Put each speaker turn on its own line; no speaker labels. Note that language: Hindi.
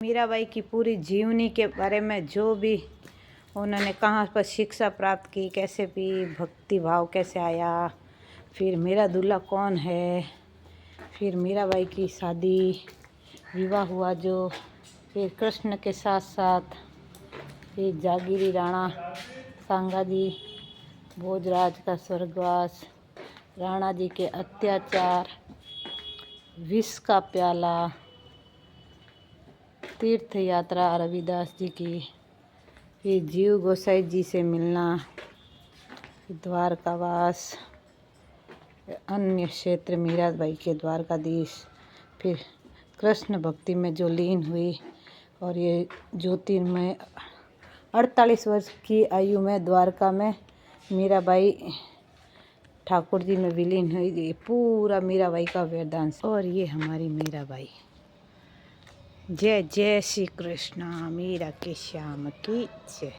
मीराबाई की पूरी जीवनी के बारे में जो भी उन्होंने कहाँ पर शिक्षा प्राप्त की, कैसे भी भक्ति भाव कैसे आया, फिर मेरा दूल्हा कौन है, फिर मीराबाई की शादी विवाह हुआ जो, फिर कृष्ण के साथ साथ फिर जागीरी राणा सांगाजी, भोजराज का स्वर्गवास, राणा जी के अत्याचार, विष का प्याला, तीर्थ यात्रा रविदास जी की, फिर जीव गोसाई जी से मिलना, द्वारकावास, अन्य क्षेत्र मीराबाई के द्वारकाधीश, फिर कृष्ण भक्ति में जो लीन हुई और ये ज्योतिर्मय 48 वर्ष की आयु में द्वारका में मीराबाई ठाकुर जी में विलीन हुई। ये पूरा मीराबाई का वरदान। और ये हमारी मीराबाई। जय जय श्री कृष्ण। मीरा के श्याम की जय।